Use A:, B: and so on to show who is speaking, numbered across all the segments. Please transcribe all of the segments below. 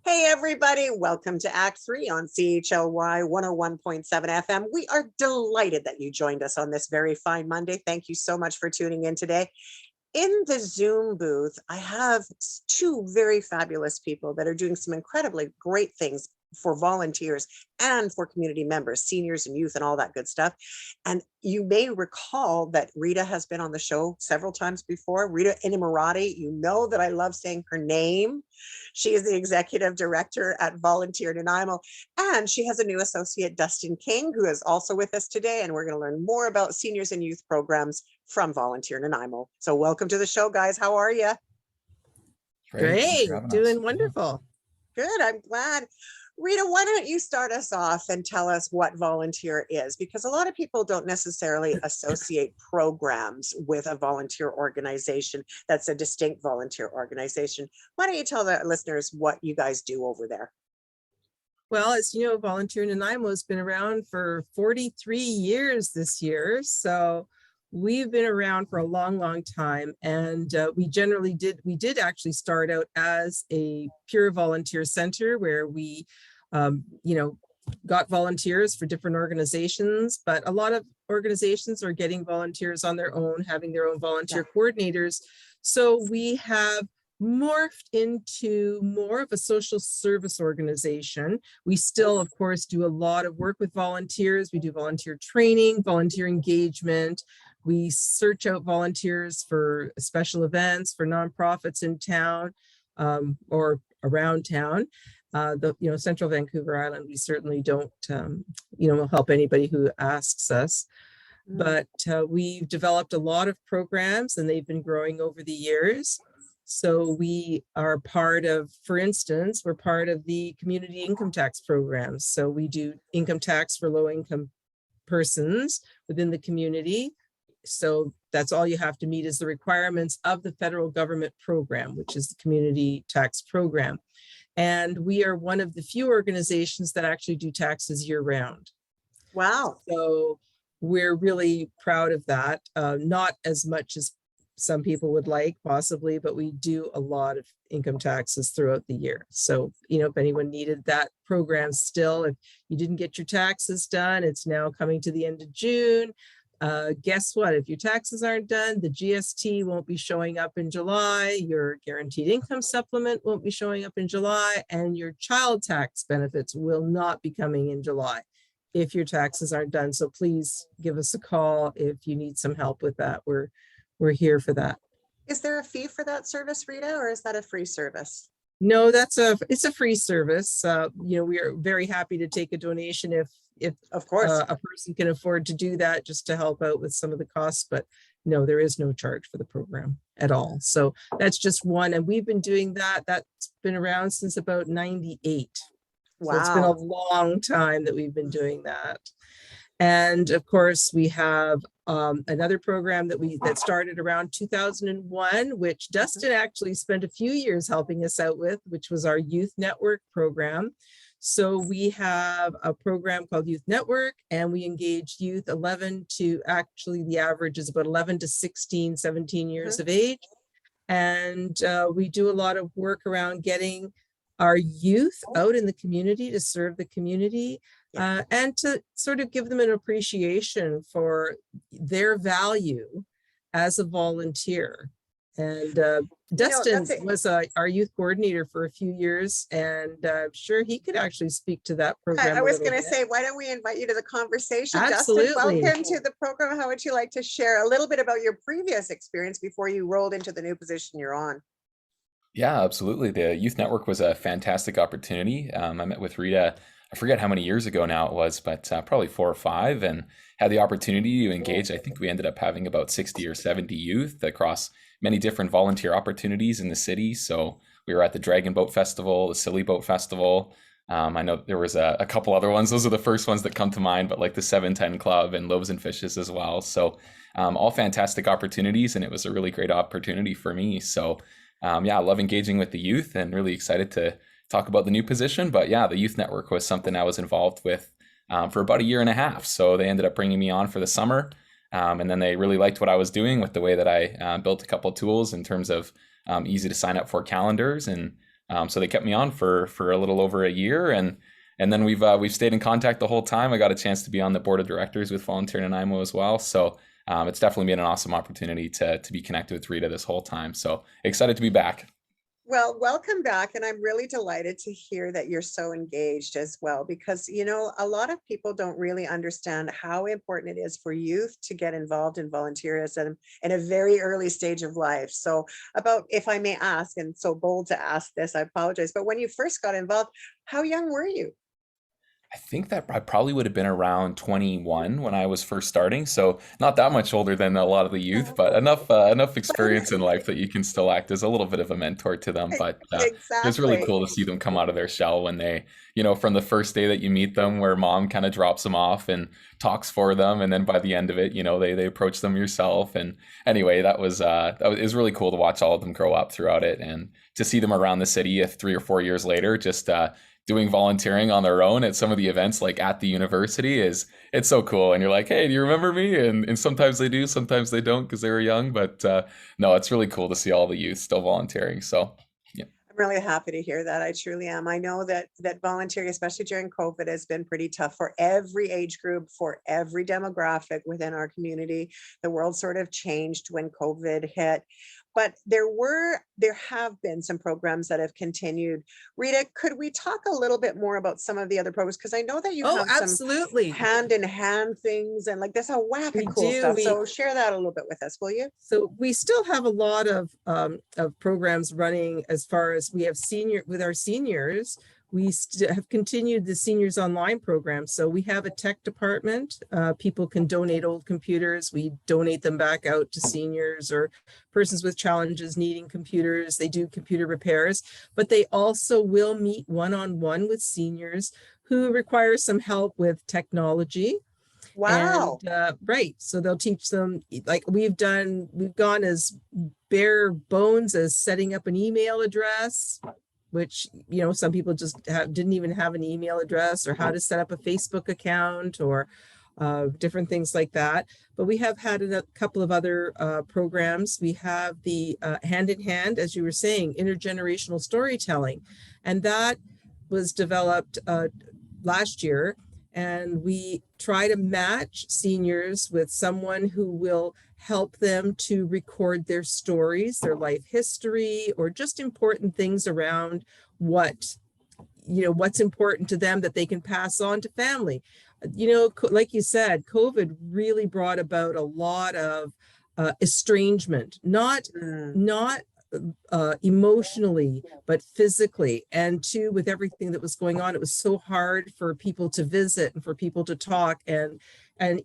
A: Hey, everybody, welcome to Act 3 on CHLY 101.7 FM. We are delighted that you joined us on this very fine Monday. Thank you so much for tuning in today. In the Zoom booth, I have two very fabulous people that are doing some incredibly great things for volunteers and for community members, seniors and youth and all that good stuff. And you may recall that Rita has been on the show several times before. Rita Inamorati, you know that I love saying her name. She is the executive director at Volunteer Nanaimo, and she has a new associate, Dustin King, who is also with us today. And we're going to learn more about seniors and youth programs from Volunteer Nanaimo. So welcome to the show, guys. How are you?
B: Great, doing wonderful.
A: Good, I'm glad. Rita, why don't you start us off and tell us what Volunteer is? Because a lot of people don't necessarily associate programs with a volunteer organization that's a distinct volunteer organization. Why don't you tell the listeners what you guys do over there?
B: Well, as you know, Volunteer Nanaimo has been around for 43 years this year. So we've been around for a long time. And we did actually start out as a pure volunteer center where we, got volunteers for different organizations, but a lot of organizations are getting volunteers on their own, having their own volunteer coordinators. So we have morphed into more of a social service organization. We still, of course, do a lot of work with volunteers. We do volunteer training, volunteer engagement. We search out volunteers for special events, for nonprofits in town or around town. Central Vancouver Island, we certainly don't, we'll help anybody who asks us. But we've developed a lot of programs and they've been growing over the years. So we are part of, for instance, we're part of the community income tax programs. So we do income tax for low income persons within the community. So that's all you have to meet is the requirements of the federal government program, which is the community tax program. And we are one of the few organizations that actually do taxes year round.
A: Wow.
B: So we're really proud of that. Not as much as some people would like possibly, but we do a lot of income taxes throughout the year. So, if anyone needed that program still, if you didn't get your taxes done, it's now coming to the end of June. Guess what? If your taxes aren't done, the GST won't be showing up in July, your guaranteed income supplement won't be showing up in July, and your child tax benefits will not be coming in July if your taxes aren't done. So please give us a call if you need some help with that. We're here for that.
A: Is there a fee for that service, Rita, or is that a free service?
B: No, it's a free service. We are very happy to take a donation if
A: of course
B: a person can afford to do that, just to help out with some of the costs. But no, there is no charge for the program at all. So that's just one. And we've been doing that. That's been around since about 98.
A: Wow.
B: So it's been a long time that we've been doing that. And of course, we have another program that started around 2001, which Dustin actually spent a few years helping us out with, which was our Youth Network program. So we have a program called Youth Network, and we engage youth 11 to, actually the average is about 11 to 16, 17 years of age. And we do a lot of work around getting our youth out in the community to serve the community. And to sort of give them an appreciation for their value as a volunteer. And Dustin was our youth coordinator for a few years, and I'm sure he could actually speak to that program.
A: I was going to say, why don't we invite you to the conversation?
B: Absolutely.
A: Dustin, welcome to the program. How would you like to share a little bit about your previous experience before you rolled into the new position you're on?
C: Yeah, absolutely. The Youth Network was a fantastic opportunity. I met with Rita, I forget how many years ago now it was, but probably 4 or 5, and had the opportunity to engage. I think we ended up having about 60 or 70 youth across many different volunteer opportunities in the city. So we were at the Dragon Boat Festival, the Silly Boat Festival. I know there was a couple other ones. Those are the first ones that come to mind, but like the 710 Club and Loaves and Fishes as well. So all fantastic opportunities, and it was a really great opportunity for me. So I love engaging with the youth and really excited to talk about the new position. But yeah, the Youth Network was something I was involved with for about 1.5 years. So they ended up bringing me on for the summer. And then they really liked what I was doing with the way that I built a couple of tools in terms of easy to sign up for calendars and So they kept me on for a little over a year, and then we've stayed in contact the whole time. I got a chance to be on the board of directors with Volunteer Nanaimo as well. So it's definitely been an awesome opportunity to be connected with Rita this whole time. So excited to be back.
A: Well, welcome back. And I'm really delighted to hear that you're so engaged as well, because, you know, a lot of people don't really understand how important it is for youth to get involved in volunteerism in a very early stage of life. So about, if I may ask, and so bold to ask this, I apologize, but when you first got involved, how young were you?
C: I think that I probably would have been around 21 when I was first starting, so not that much older than a lot of the youth, but enough experience in life that you can still act as a little bit of a mentor to them. But it's really
A: Exactly.
C: cool to see them come out of their shell when they, from the first day that you meet them, where mom kind of drops them off and talks for them, and then by the end of it, they approach them yourself. And anyway, it was really cool to watch all of them grow up throughout it, and to see them around the city 3 or 4 years later, just doing volunteering on their own at some of the events like at the university. It's so cool. And you're like, hey, do you remember me? And sometimes they do, sometimes they don't because they were young, but no, it's really cool to see all the youth still volunteering. So yeah.
A: I'm really happy to hear that. I truly am. I know that volunteering, especially during COVID, has been pretty tough for every age group, for every demographic within our community. The world sort of changed when COVID hit. But there have been some programs that have continued. Rita, could we talk a little bit more about some of the other programs? Because I know that you
B: Oh,
A: have some
B: absolutely.
A: hand in hand things, and like there's a whack
B: We
A: of cool
B: do.
A: stuff. So share that a little bit with us, will you?
B: So we still have a lot of programs running as far as we have with our seniors. We have continued the seniors online program. So we have a tech department. People can donate old computers. We donate them back out to seniors or persons with challenges needing computers. They do computer repairs, but they also will meet one-on-one with seniors who require some help with technology.
A: Wow.
B: And right, so they'll teach them, like we've gone as bare bones as setting up an email address, which some people just didn't even have an email address, or how to set up a Facebook account, or different things like that. But we have had a couple of other programs. We have the hand in hand, as you were saying, intergenerational storytelling, and that was developed last year. And we try to match seniors with someone who will help them to record their stories, their life history, or just important things around what's important to them that they can pass on to family. Like you said, COVID really brought about a lot of estrangement, not emotionally, but physically. And two, with everything that was going on, it was so hard for people to visit and for people to talk. And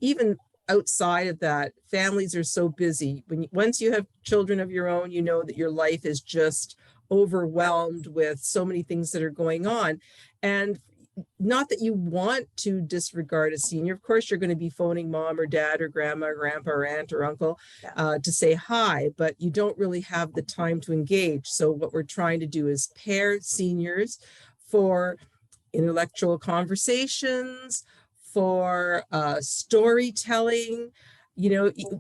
B: even outside of that, families are so busy. Once you have children of your own, you know that your life is just overwhelmed with so many things that are going on. And not that you want to disregard a senior. Of course, you're going to be phoning mom or dad or grandma or grandpa or aunt or uncle to say hi, but you don't really have the time to engage. So what we're trying to do is pair seniors for intellectual conversations, for storytelling,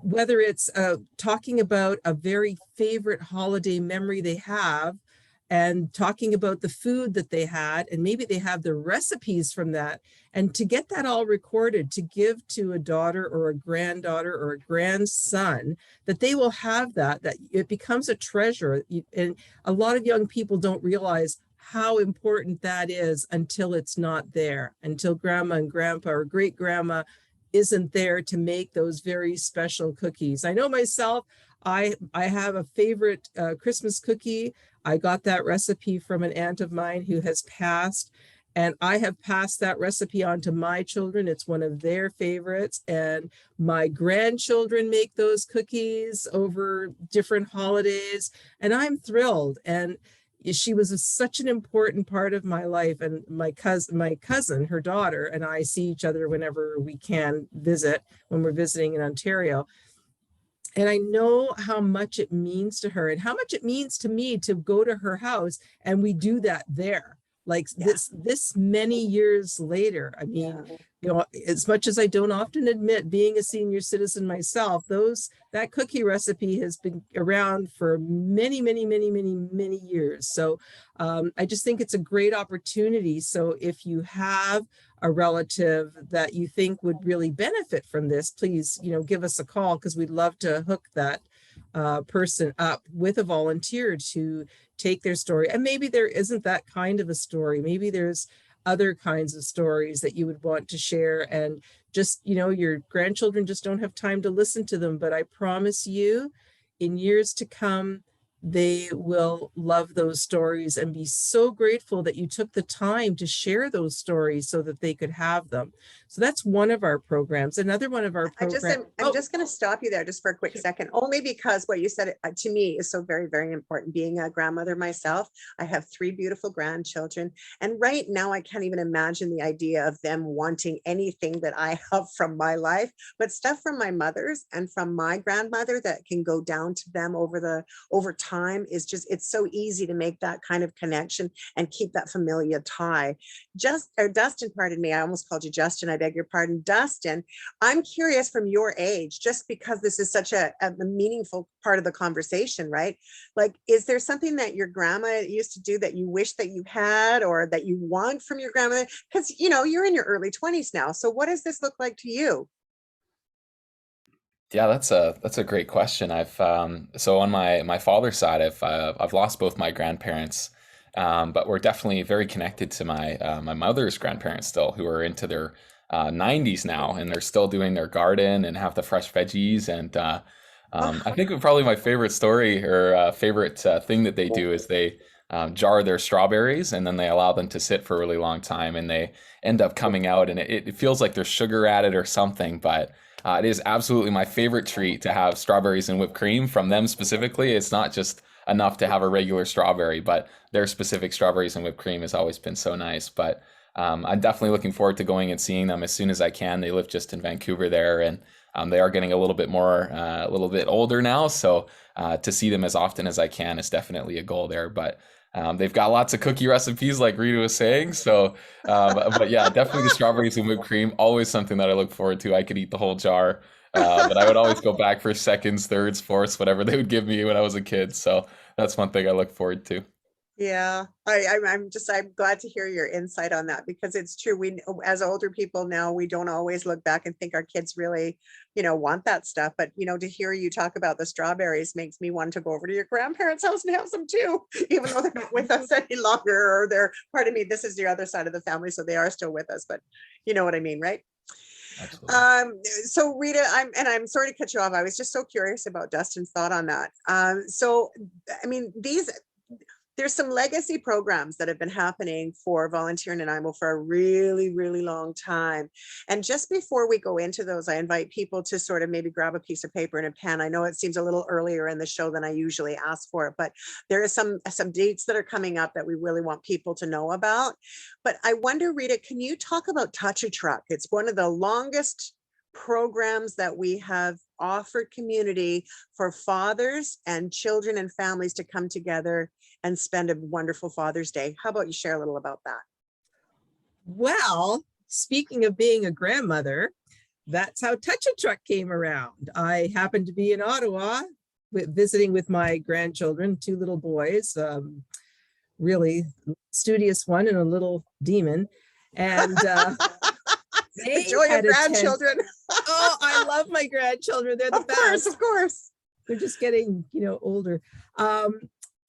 B: whether it's talking about a very favorite holiday memory they have, and talking about the food that they had, and maybe they have the recipes from that, and to get that all recorded to give to a daughter or a granddaughter or a grandson, that they will have that it becomes a treasure. And a lot of young people don't realize how important that is until it's not there, until grandma and grandpa or great grandma isn't there to make those very special cookies. I know myself, I have a favorite Christmas cookie. I got that recipe from an aunt of mine who has passed, and I have passed that recipe on to my children. It's one of their favorites, and my grandchildren make those cookies over different holidays, and I'm thrilled. And she was such an important part of my life. And my cousin, her daughter, and I see each other whenever we can visit, when we're visiting in Ontario. And I know how much it means to her and how much it means to me to go to her house, and we do that there. like
A: Yeah.
B: this many years later. I mean, you know, as much as I don't often admit being a senior citizen myself, that cookie recipe has been around for many, many, many, many, many years. So I just think it's a great opportunity. So if you have a relative that you think would really benefit from this, please, you know, give us a call, because we'd love to hook that person up with a volunteer to take their story. And maybe there isn't that kind of a story. Maybe there's other kinds of stories that you would want to share, and just, you know, your grandchildren just don't have time to listen to them. But I promise you, in years to come, they will love those stories and be so grateful that you took the time to share those stories so that they could have them. So that's one of our programs. Another one of our
A: I'm
B: programs.
A: just going to stop you there just for a quick second, only because what you said to me is so very, very important. Being a grandmother myself, I have 3 beautiful grandchildren, and right now I can't even imagine the idea of them wanting anything that I have from my life, but stuff from my mother's and from my grandmother that can go down to them over time is just, it's so easy to make that kind of connection and keep that familial tie. Dustin, pardon me, I almost called you Justin, I beg your pardon. Dustin, I'm curious from your age, just because this is such a meaningful part of the conversation, right? Like, is there something that your grandma used to do that you wish that you had, or that you want from your grandmother? Because, you know, you're in your early 20s now. So what does this look like to you?
C: Yeah, that's a great question. So on my father's side, I've lost both my grandparents, but we're definitely very connected to my mother's grandparents still, who are into their 90s now, and they're still doing their garden and have the fresh veggies. And I
A: Oh,
C: think probably my favorite story, or favorite thing that they do, is they jar their strawberries, and then they allow them to sit for a really long time, and they end up coming out, and it feels like there's sugar added or something, but it is absolutely my favorite treat to have strawberries and whipped cream from them specifically. It's not just enough to have a regular strawberry, but their specific strawberries and whipped cream has always been so nice. But I'm definitely looking forward to going and seeing them as soon as I can. They live just in Vancouver there, and they are getting a little bit more, a little bit older now. So to see them as often as I can is definitely a goal there. But they've got lots of cookie recipes, like Rita was saying. So, but yeah, definitely the strawberries and whipped cream, always something that I look forward to. I could eat the whole jar, but I would always go back for seconds, thirds, fourths, whatever they would give me when I was a kid. So that's one thing I look forward to.
A: yeah, I'm glad to hear your insight on that, because it's true. We, as older people now, we don't always look back and think our kids really, you know, want that stuff. But, you know, to hear you talk about the strawberries makes me want to go over to your grandparents' house and have some too, even though they're not with us any longer, or they're, pardon me, this is the other side of the family, so they are still with us, but you know what I mean, right?
C: Absolutely.
A: So Rita, I'm sorry to cut you off. I was just so curious about Dustin's thought on that. So, I mean, there's some legacy programs that have been happening for Volunteer Nanaimo for a really, really long time. And just before we go into those, I invite people to sort of maybe grab a piece of paper and a pen. I know it seems a little earlier in the show than I usually ask for it, but there are some dates that are coming up that we really want people to know about. But I wonder, Rita, can you talk about Touch a Truck? It's one of the longest programs that we have offered community for fathers and children and families to come together and spend a wonderful Father's Day. How about you share a little about that?
B: Well, speaking of being a grandmother, that's how Touch a Truck came around. I happened to be in Ottawa visiting with my grandchildren, 2 little boys, really studious one and a little demon. And
A: The
B: they
A: joy of
B: had
A: grandchildren.
B: Oh, I love my grandchildren. They're the
A: Of course,
B: best.
A: of course.
B: They're just getting, you know, older.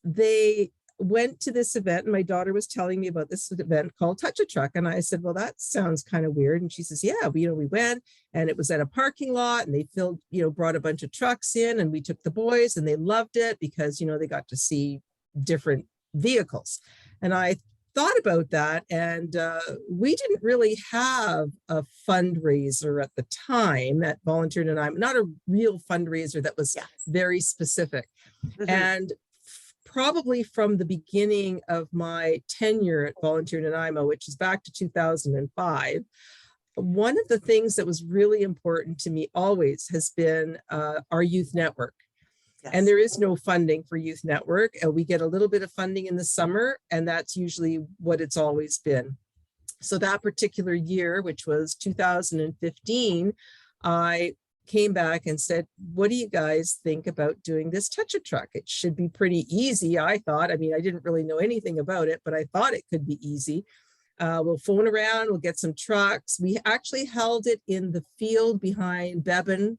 B: They went to this event, and my daughter was telling me about this event called Touch a Truck. And I said, well, that sounds kind of weird. And she says, yeah, we went, and it was at a parking lot, and they brought a bunch of trucks in, and we took the boys, and they loved it because, you know, they got to see different vehicles. And I thought about that, and we didn't really have a fundraiser at the time at Volunteer Nanaimo, not a real fundraiser that was very specific.
A: Mhm.
B: And probably from the beginning of my tenure at Volunteer Nanaimo, which is back to 2005, one of the things that was really important to me always has been our youth network. And
A: Yes.
B: there is no funding for Youth Network. We get a little bit of funding in the summer, and that's usually what it's always been. So that particular year, which was 2015, I came back and said, what do you guys think about doing this touch-a-truck? It should be pretty easy, I thought. I mean, I didn't really know anything about it, but I thought it could be easy. We'll phone around, we'll get some trucks. We actually held it in the field behind Beban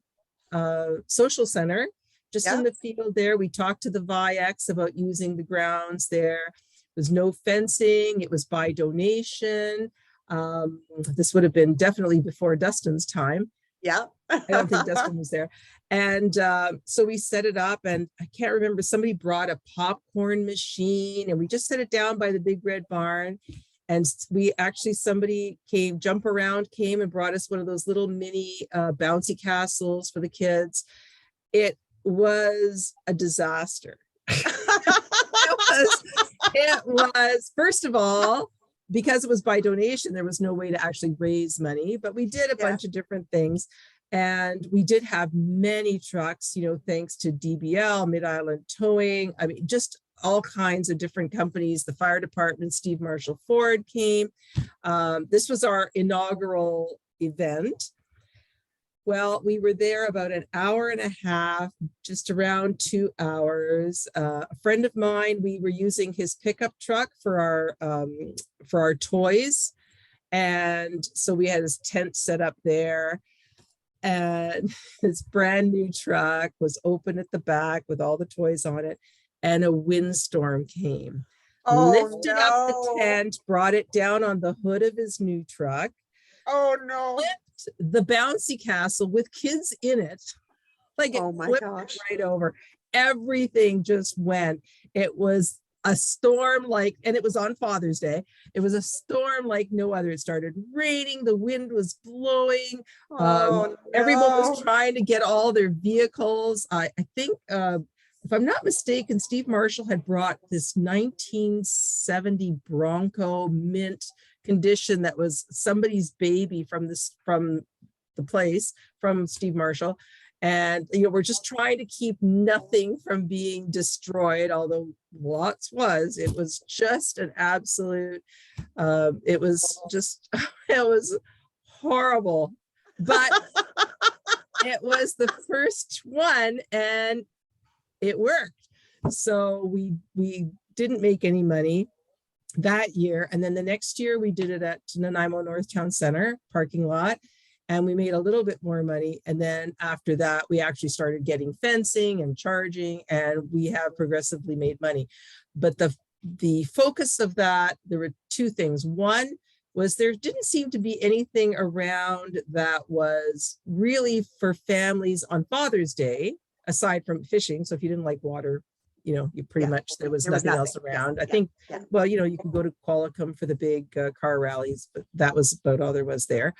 B: Social Center, just in the field there. We talked to the VIX about using the grounds there. There's no fencing. It was by donation. This would have been definitely before Dustin's time.
A: Yeah.
B: I don't think Dustin was there. And so we set it up, and I can't remember, somebody brought a popcorn machine, and we just set it down by the big red barn. And we actually, somebody came, Jump Around came and brought us one of those little mini bouncy castles for the kids. It was a disaster. It was, first of all, because it was by donation, there was no way to actually raise money, but we did a bunch of different things. And we did have many trucks, you know, thanks to DBL, Mid-Island Towing. I mean, just all kinds of different companies. The fire department, Steve Marshall Ford came. This was our inaugural event. Well, we were there about an hour and a half, just around 2 hours. A friend of mine, we were using his pickup truck for our toys. And so we had his tent set up there. And his brand new truck was open at the back with all the toys on it. And a windstorm came, lifted up the tent, brought it down on the hood of his new truck.
A: Oh no.
B: The bouncy castle with kids in it, like it flipped it right over. Everything just went. It was a storm like, and it was on Father's Day. It was a storm like no other. It started raining. The wind was blowing. Everyone was trying to get all their vehicles. I think, if I'm not mistaken, Steve Marshall had brought this 1970 Bronco mint condition that was somebody's baby from the place, from Steve Marshall. And, you know, we're just trying to keep nothing from being destroyed, although lots was. It was just an absolute, it was just, it was horrible. But it was the first one and it worked. So we didn't make any money that year. And then the next year we did it at Nanaimo North Town Center parking lot, and we made a little bit more money. And then after that, we actually started getting fencing and charging, and we have progressively made money. But the focus of that, there were two things. One was there didn't seem to be anything around that was really for families on Father's Day, aside from fishing. So if you didn't like water, you know, you pretty much, there was nothing else around. I think, well, you know, you can go to Qualicum for the big car rallies, but that was about all there was there.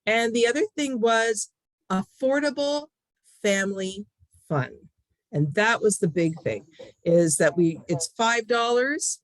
B: And the other thing was affordable family fun. And that was the big thing, is that it's $5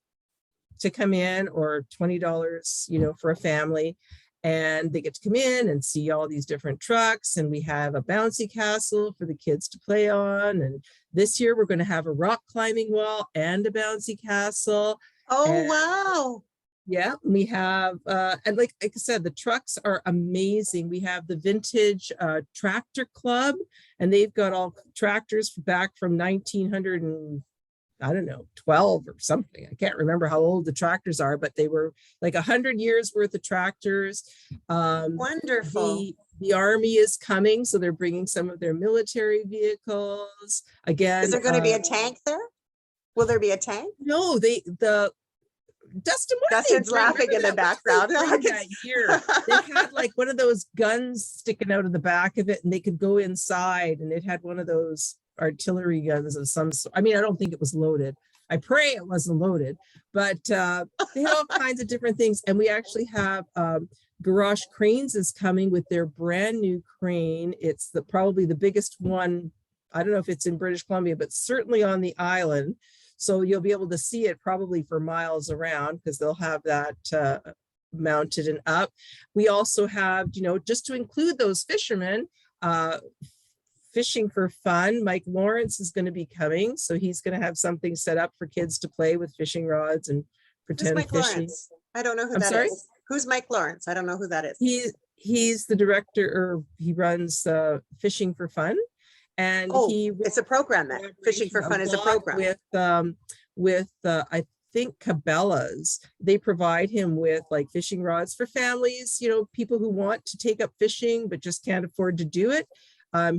B: to come in, or $20, you know, for a family. And they get to come in and see all these different trucks. And we have a bouncy castle for the kids to play on. And this year we're going to have a rock climbing wall and a bouncy castle.
A: Oh, wow.
B: Yeah, we have, and like I said, the trucks are amazing. We have the vintage tractor club, and they've got all tractors back from 1900 and I don't know, 12 or something. I can't remember how old the tractors are, but they were like 100 years worth of tractors.
A: Wonderful.
B: The Army is coming, so they're bringing some of their military vehicles. Again,
A: is there going to be a tank there? Will there be a tank?
B: No,
A: Dustin's laughing in the background.
B: That year, they had like one of those guns sticking out of the back of it, and they could go inside, and it had one of those artillery guns of some sort. I mean, I don't think it was loaded. I pray it wasn't loaded, but they had all kinds of different things. And we actually have Garage Cranes is coming with their brand new crane. It's probably the biggest one. I don't know if it's in British Columbia, but certainly on the island. So you'll be able to see it probably for miles around, because they'll have that mounted and up. We also have, you know, just to include those fishermen, fishing for fun. Mike Lawrence is going to be coming. So he's going to have something set up for kids to play with fishing rods and
A: Who's
B: pretend
A: Mike
B: fishing.
A: Lawrence? I don't know who
B: I'm
A: that
B: sorry?
A: is. Who's Mike Lawrence? I don't know who that is.
B: He's the director, or he runs Fishing for Fun. And
A: it's a program then. Fishing for Fun is a program.
B: With I think Cabela's. They provide him with like fishing rods for families, people who want to take up fishing but just can't afford to do it.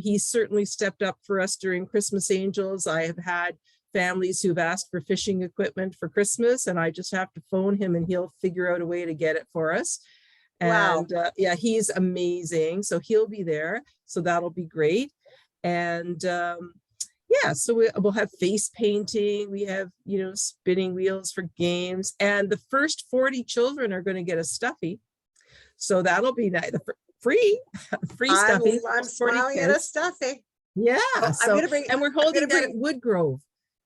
B: He's certainly stepped up for us during Christmas Angels. I have had families who've asked for fishing equipment for Christmas, and I just have to phone him and he'll figure out a way to get it for us.
A: Wow.
B: And yeah, he's amazing. So he'll be there. So that'll be great. And yeah, so we'll have face painting. We have, spinning wheels for games. And the first 40 children are going to get a stuffy. So that'll be nice. Free stuffy.
A: I'm smiling at a stuffy.
B: Yeah.
A: So,
B: and we're holding that at Woodgrove.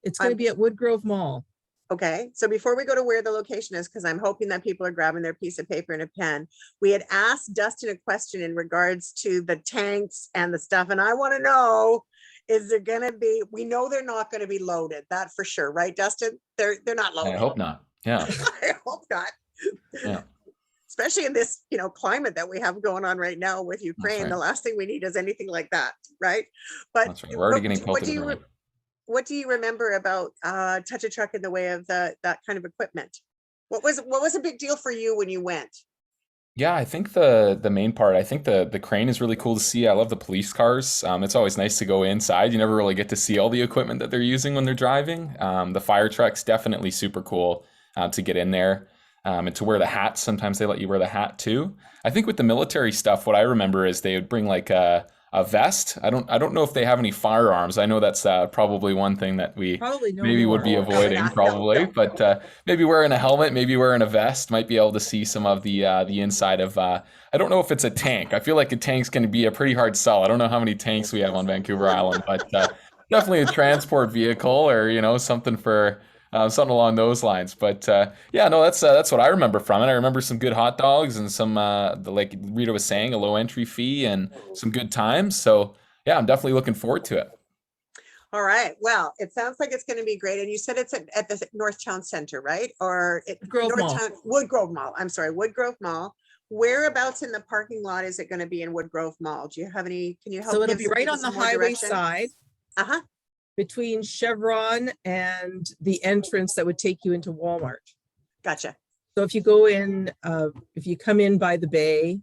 B: It's going to be at Woodgrove Mall.
A: Okay, so before we go to where the location is, because I'm hoping that people are grabbing their piece of paper and a pen, we had asked Dustin a question in regards to the tanks and the stuff, and I want to know, is there going to be, we know they're not going to be loaded, that for sure, right, Dustin? They're not loaded.
C: I hope not. Yeah.
A: I hope not.
C: Yeah.
A: Especially in this, climate that we have going on right now with Ukraine,
C: right.
A: The last thing we need is anything like that, right? But
C: that's right. We're already getting pelted.
A: What do you remember about Touch a Truck in the way of that kind of equipment? What was a big deal for you when you went?
C: Yeah, I think the main part, I think the crane is really cool to see. I love the police cars. It's always nice to go inside. You never really get to see all the equipment that they're using when they're driving. The fire truck's definitely super cool to get in there and to wear the hat. Sometimes they let you wear the hat too. I think with the military stuff, what I remember is they would bring like a vest. I don't know if they have any firearms. I know that's probably one thing that we maybe would be avoiding probably, but maybe wearing a helmet, maybe wearing a vest, might be able to see some of the inside of, I don't know if it's a tank. I feel like a tank's going to be a pretty hard sell. I don't know how many tanks we have on Vancouver Island, but definitely a transport vehicle or, something for something along those lines. But yeah, no, that's what I remember from it. I remember some good hot dogs and some, like Rita was saying, a low entry fee and some good times. So yeah, I'm definitely looking forward to it.
A: All right. Well, it sounds like it's going to be great. And you said it's at the North Town Center, right? Or Woodgrove Mall. I'm sorry, Woodgrove Mall. Whereabouts in the parking lot is it going to be in Woodgrove Mall? Do you have any? Can you help?
B: So it'll be right on the highway side. Between Chevron and the entrance that would take you into Walmart.
A: Gotcha.
B: So if you go in, if you come in by the bay,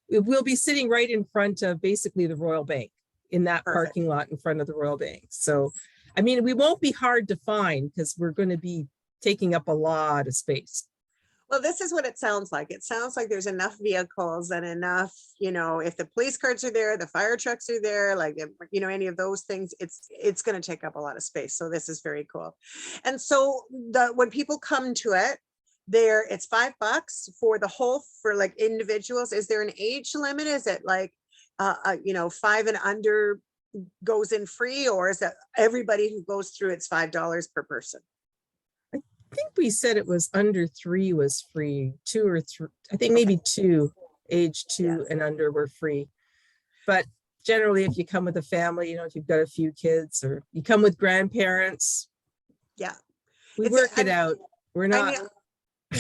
B: we'll be sitting right in front of basically the Royal Bank, in that parking lot in front of the Royal Bank. So, I mean, we won't be hard to find because we're going to be taking up a lot of space.
A: Well, this is what it sounds like. It sounds like there's enough vehicles and enough, if the police cars are there, the fire trucks are there, like, any of those things, it's going to take up a lot of space. So this is very cool. And so when people come to it, it's $5 for the whole, for like individuals. Is there an age limit? Is it like, 5 and under goes in free, or is that everybody who goes through it's $5 per person?
B: I think we said it was under 3 was free, 2 or 3. I think maybe 2, age 2 and under were free. But generally, if you come with a family, if you've got a few kids or you come with grandparents, we work it out. We're not.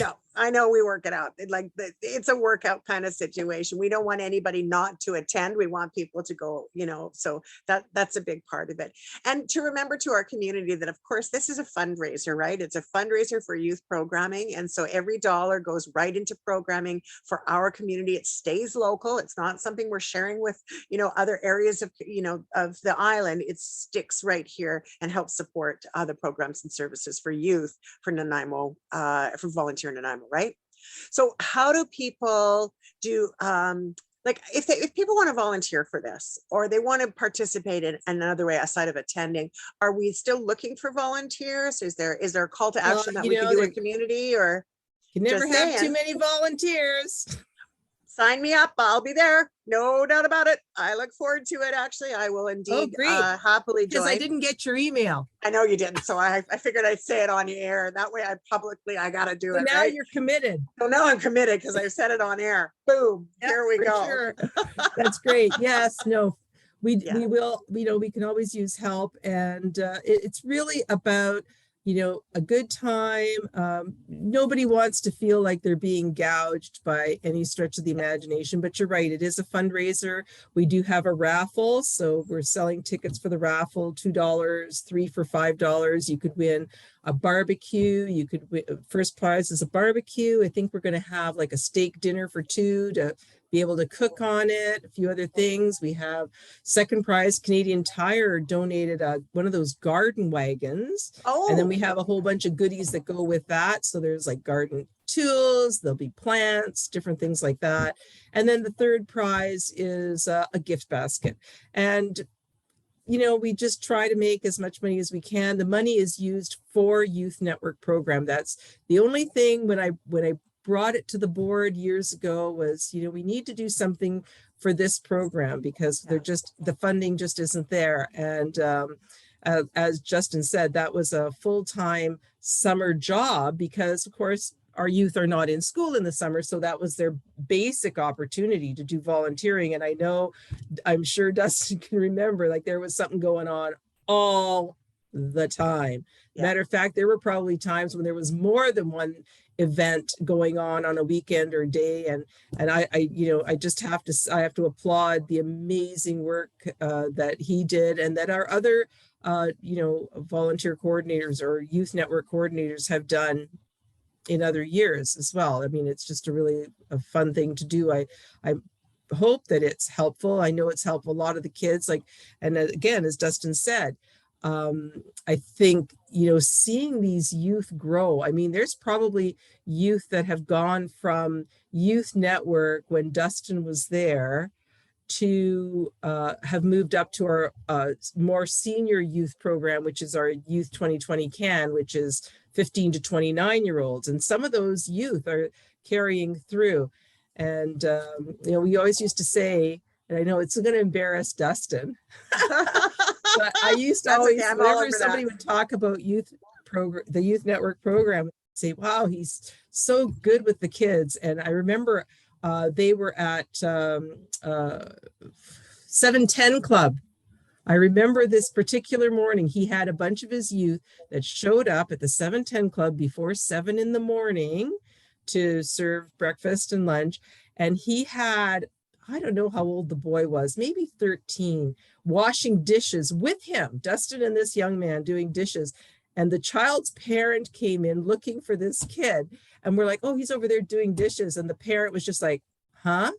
A: No, I know we work it out. It's a workout kind of situation. We don't want anybody not to attend. We want people to go, so that's a big part of it. And to remember to our community that, of course, this is a fundraiser, right? It's a fundraiser for youth programming. And so every dollar goes right into programming for our community. It stays local. It's not something we're sharing with, other areas of, of the island. It sticks right here and helps support the programs and services for youth, for Nanaimo, for Volunteer Nanaimo, right? So how do people do, if people want to volunteer for this, or they want to participate in another way aside of attending, are we still looking for volunteers? Is there a call to action that we can do in community, or?
B: You never have too many volunteers.
A: Sign me up. I'll be there. No doubt about it. I look forward to it. Actually, I will indeed happily join.
B: Because I didn't get your email.
A: I know you didn't. So I figured I'd say it on the air. That way I got to do it.
B: Now you're committed.
A: So now I'm committed because I've said it on air. Boom. Here we go.
B: Sure. That's great. Yes. No. we
A: Yeah.
B: we will, we can always use help, and it's really about, a good time. Nobody wants to feel like they're being gouged by any stretch of the imagination, but you're right, it is a fundraiser. We do have a raffle, so we're selling tickets for the raffle, $2, 3 for $5. You could win a barbecue. You could win, first prize is a barbecue. I think we're going to have like a steak dinner for 2 to be able to cook on it, a few other things. We have second prize, Canadian Tire donated one of those garden wagons. And then we have a whole bunch of goodies that go with that. So there's like garden tools, there'll be plants, different things like that. And then the third prize is a gift basket. And we just try to make as much money as we can. The money is used for Youth Network program. That's the only thing. When I brought it to the board years ago was, we need to do something for this program because the funding just isn't there. And as Justin said, that was a full-time summer job because, of course, our youth are not in school in the summer. So that was their basic opportunity to do volunteering. And I'm sure Dustin can remember, like there was something going on all the time. Yeah. Matter of fact, there were probably times when there was more than one event going on a weekend or day. And I just have to applaud the amazing work that he did, and that our other volunteer coordinators or youth network coordinators have done in other years as well. I mean, it's just a fun thing to do. I hope that it's helpful. I know it's helped a lot of the kids, and again, as Dustin said, I think, seeing these youth grow. I mean, there's probably youth that have gone from youth network when Dustin was there to have moved up to our more senior youth program, which is our Youth 2020 CAN, which is 15 to 29-year-olds. And some of those youth are carrying through. And, we always used to say, and I know it's going to embarrass Dustin, but I used to always, whenever somebody would talk about the youth network program, say, wow, he's so good with the kids. And I remember they were at 710 Club. I remember this particular morning, he had a bunch of his youth that showed up at the 710 Club before 7 in the morning to serve breakfast and lunch. And he had, I don't know how old the boy was, maybe 13, washing dishes with him, Dustin and this young man doing dishes. And the child's parent came in looking for this kid. And we're like, oh, he's over there doing dishes. And the parent was just like, huh?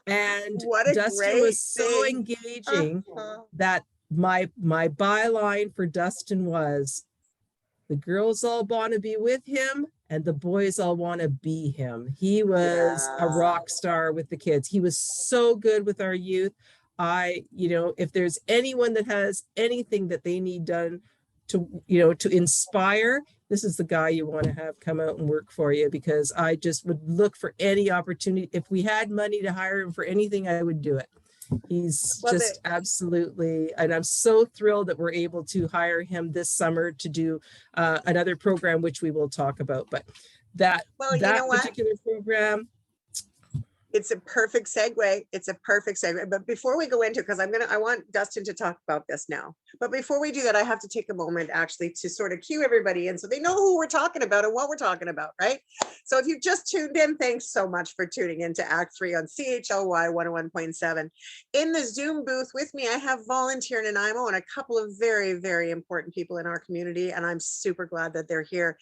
B: And Dustin was so engaging that my byline for Dustin was, the girls all want to be with him and the boys all want to be him. He was a rock star with the kids. He was so good with our youth. If there's anyone that has anything that they need done to inspire, this is the guy you want to have come out and work for you, because I just would look for any opportunity. If we had money to hire him for anything, I would do it. He's absolutely, and I'm so thrilled that we're able to hire him this summer to do another program, which we will talk about. But that particular program,
A: it's a perfect segue. It's a perfect segue. But before we go into it, because I want Dustin to talk about this now. But before we do that, I have to take a moment actually to sort of cue everybody in so they know who we're talking about and what we're talking about, right? So if you've just tuned in, thanks so much for tuning in to Act 3 on CHLY 101.7. In the Zoom booth with me, I have Volunteer Nanaimo and a couple of very, very important people in our community, and I'm super glad that they're here.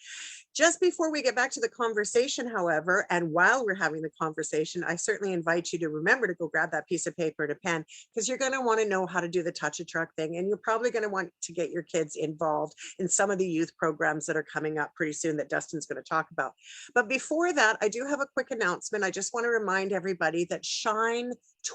A: Just before we get back to the conversation, however, and while we're having the conversation, I certainly invite you to remember to go grab that piece of paper and a pen, because you're going to want to know how to do the touch a truck thing. And you're probably going to want to get your kids involved in some of the youth programs that are coming up pretty soon that Dustin's going to talk about. But before that, I do have a quick announcement. I just want to remind everybody that Shine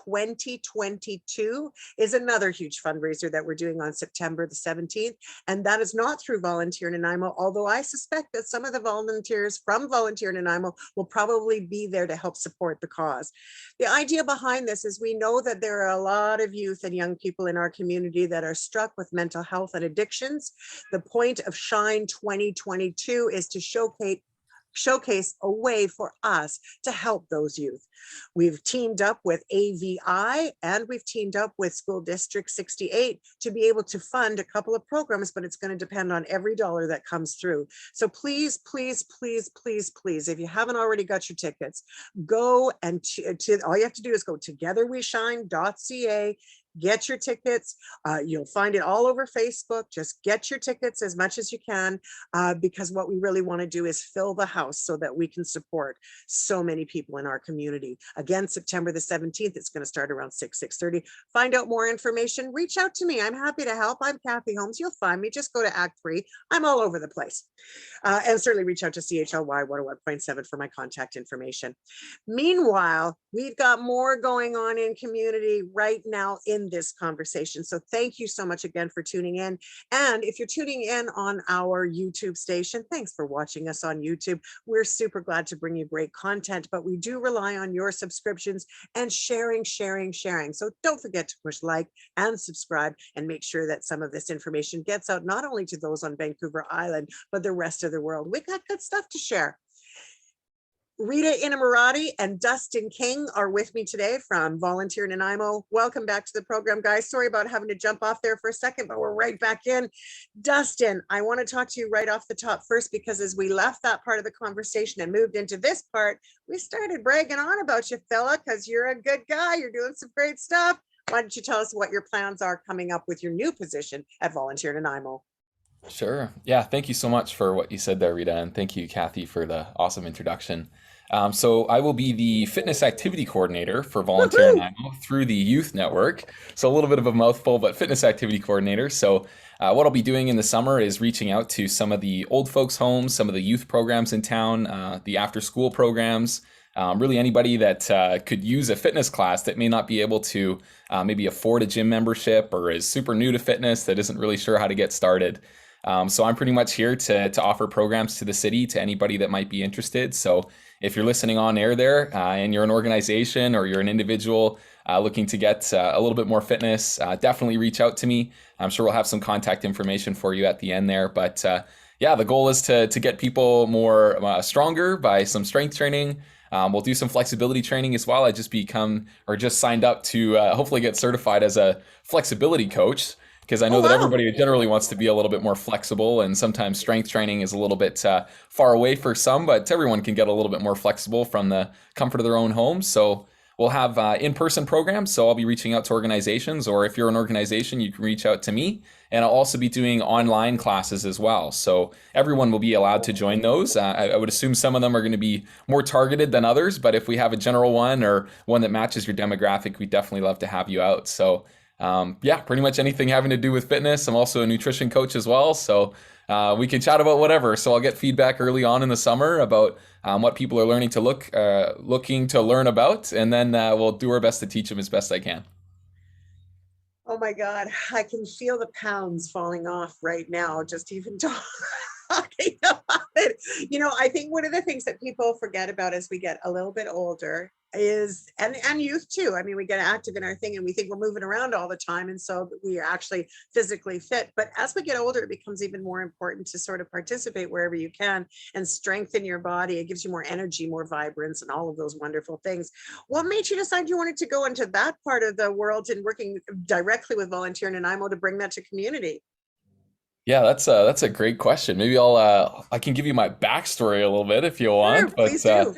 A: 2022 is another huge fundraiser that we're doing on September the 17th. And that is not through Volunteer Nanaimo, although I suspect that some of the volunteers from Volunteer Nanaimo will probably be there to help support the cause. The idea behind this is we know that there are a lot of youth and young people in our community that are struck with mental health and addictions. The point of Shine 2022 is to showcase showcase a way for us to help those youth. We've teamed up with AVI and we've teamed up with School District 68 to be able to fund a couple of programs, but it's going to depend on every dollar that comes through. So please, please, please, please, please, if you haven't already got your tickets, go and all you have to do is go togetherweshine.ca. Get your tickets. You'll find it all over Facebook. Just get your tickets as much as you can, because what we really want to do is fill the house so that we can support so many people in our community. Again, September the 17th, it's going to start around 6:30. Find out more information, reach out to me. I'm happy to help. I'm Kathy Holmes. You'll find me. Just go to Act 3. I'm all over the place. And certainly reach out to CHLY 101.7 for my contact information. Meanwhile, we've got more going on in community right now in this conversation. So thank you so much again for tuning in. And if you're tuning in on our YouTube station, thanks for watching us on YouTube. We're super glad to bring you great content, but we do rely on your subscriptions and sharing. So don't forget to push like and subscribe and make sure that some of this information gets out not only to those on Vancouver Island, but the rest of the world. We got good stuff to share. Rita Inamorati and Dustin King are with me today from Volunteer Nanaimo. Welcome back to the program, guys. Sorry about having to jump off there for a second, but we're right back in. Dustin, I want to talk to you right off the top first, because as we left that part of the conversation and moved into this part, we started bragging on about you, fella, because you're a good guy. You're doing some great stuff. Why don't you tell us what your plans are coming up with your new position at Volunteer Nanaimo?
C: Sure. Yeah. Thank you so much for what you said there, Rita. And thank you, Kathy, for the awesome introduction. So I will be the fitness activity coordinator for Volunteer Nanaimo through the youth network. So a little bit of a mouthful, but fitness activity coordinator. So what I'll be doing in the summer is reaching out to some of the old folks' homes, some of the youth programs in town, the after school programs, really anybody that could use a fitness class that may not be able to maybe afford a gym membership or is super new to fitness that isn't really sure how to get started. So I'm pretty much here to offer programs to the city to anybody that might be interested. So if you're listening on air there and you're an organization or you're an individual looking to get a little bit more fitness, definitely reach out to me. I'm sure we'll have some contact information for you at the end there. But yeah, the goal is to get people more stronger by some strength training. We'll do some flexibility training as well. I just signed up to hopefully get certified as a flexibility coach, because I know that everybody generally wants to be a little bit more flexible, and sometimes strength training is a little bit far away for some, but everyone can get a little bit more flexible from the comfort of their own home. So we'll have in-person programs. So I'll be reaching out to organizations, or if you're an organization, you can reach out to me. And I'll also be doing online classes as well. So everyone will be allowed to join those. I would assume some of them are going to be more targeted than others, but if we have a general one or one that matches your demographic, we'd definitely love to have you out. So yeah, pretty much anything having to do with fitness. I'm also a nutrition coach as well. So we can chat about whatever. So I'll get feedback early on in the summer about what people are looking to learn about. And then we'll do our best to teach them as best I can.
A: Oh my God, I can feel the pounds falling off right now, just even talking about it. You know, I think one of the things that people forget about as we get a little bit older is, and youth too. I mean, we get active in our thing and we think we're moving around all the time. And so we are actually physically fit. But as we get older, it becomes even more important to sort of participate wherever you can and strengthen your body. It gives you more energy, more vibrance, and all of those wonderful things. What made you decide you wanted to go into that part of the world and working directly with Volunteer Nanaimo to bring that to community?
C: Yeah, that's a great question. Maybe I can give you my backstory a little bit if you want.
A: Sure, please do.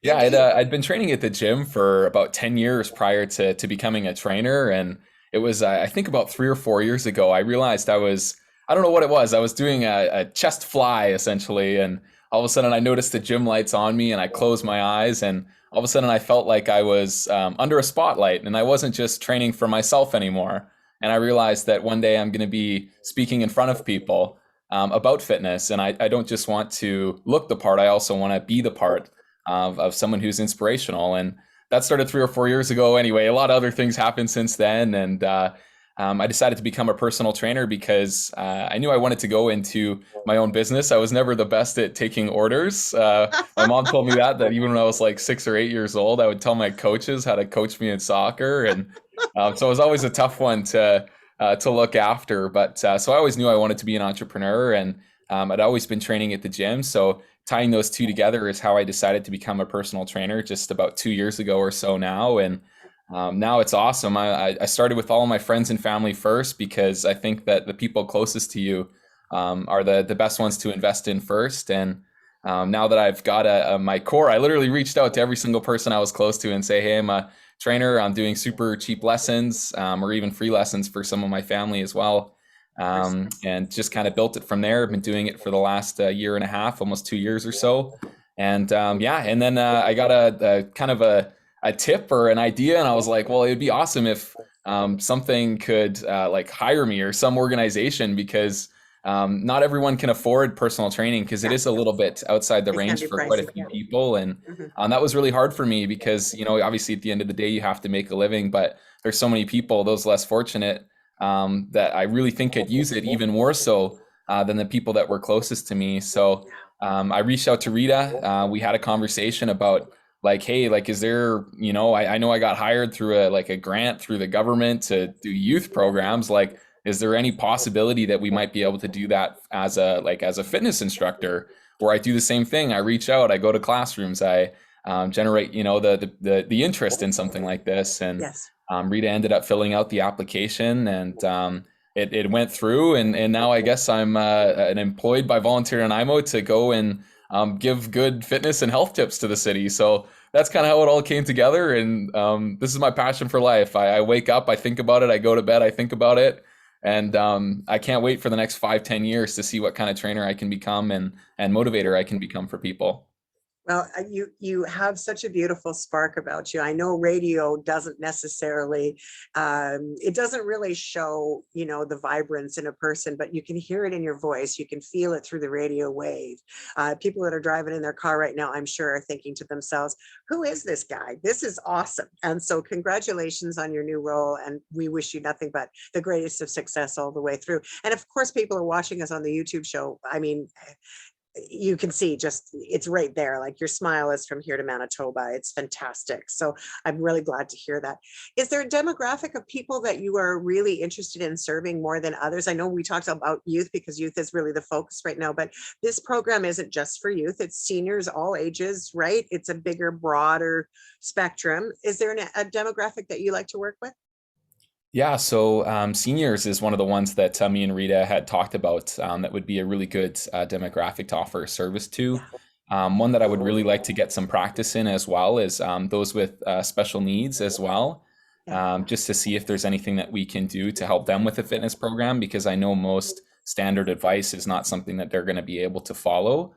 C: Yeah, I'd been training at the gym for about 10 years prior to becoming a trainer. And it was, I think about 3 or 4 years ago, I realized I don't know what it was. I was doing a chest fly essentially. And all of a sudden I noticed the gym lights on me and I closed my eyes, and all of a sudden I felt like I was under a spotlight and I wasn't just training for myself anymore. And I realized that one day I'm going to be speaking in front of people about fitness. And I don't just want to look the part, I also want to be the part of someone who's inspirational. And that started 3 or 4 years ago. Anyway, a lot of other things happened since then. And I decided to become a personal trainer because I knew I wanted to go into my own business. I was never the best at taking orders. My mom told me that even when I was like 6 or 8 years old, I would tell my coaches how to coach me in soccer. And so it was always a tough one to look after. But so I always knew I wanted to be an entrepreneur, and I'd always been training at the gym. So tying those two together is how I decided to become a personal trainer just about 2 years ago or so now. And now it's awesome. I started with all my friends and family first because I think that the people closest to you are the best ones to invest in first. And now that I've got my core, I literally reached out to every single person I was close to and say, hey, I'm a trainer. I'm doing super cheap lessons or even free lessons for some of my family as well. And just kind of built it from there. I've been doing it for the last year and a half, almost 2 years or so. And yeah, and then I got a kind of a tip or an idea, and I was like, well, it'd be awesome if something could like hire me or some organization, because not everyone can afford personal training because it is a little bit outside the
A: It can
C: range
A: be
C: for quite a
A: pricey.
C: few people. And
A: Mhm.
C: that was really hard for me because, you know, obviously at the end of the day, you have to make a living, but there's so many people, those less fortunate, that I really think could use it even more so than the people that were closest to me. So I reached out to Rita. We had a conversation about like, hey, like, is there, you know, I know I got hired through a grant through the government to do youth programs. Like, is there any possibility that we might be able to do that as a fitness instructor, where I do the same thing? I reach out, I go to classrooms, I generate, you know, the interest in something like this. And
A: Yes.
C: Rita ended up filling out the application, and it went through. And now I guess I'm an employed by Volunteer Nanaimo to go and give good fitness and health tips to the city. So that's kind of how it all came together. And this is my passion for life. I wake up, I think about it. I go to bed, I think about it. And I can't wait for the next 5-10 years to see what kind of trainer I can become and motivator I can become for people.
A: Well, you have such a beautiful spark about you. I know radio doesn't necessarily, it doesn't really show, you know, the vibrance in a person, but you can hear it in your voice. You can feel it through the radio wave. People that are driving in their car right now, I'm sure, are thinking to themselves, who is this guy? This is awesome. And so congratulations on your new role. And we wish you nothing but the greatest of success all the way through. And of course, people are watching us on the YouTube show. I mean, you can see just it's right there, like your smile is from here to Manitoba. It's fantastic. So I'm really glad to hear that. Is there a demographic of people that you are really interested in serving more than others? I know we talked about youth because youth is really the focus right now, but this program isn't just for youth, it's seniors, all ages, right? It's a bigger, broader spectrum. Is there a demographic that you like to work with?
C: Yeah, so seniors is one of the ones that me and Rita had talked about, that would be a really good demographic to offer a service to.
A: Yeah.
C: One that I would really like to get some practice in as well is those with special needs as well,
A: Yeah.
C: just to see if there's anything that we can do to help them with a fitness program, because I know most standard advice is not something that they're going to be able to follow.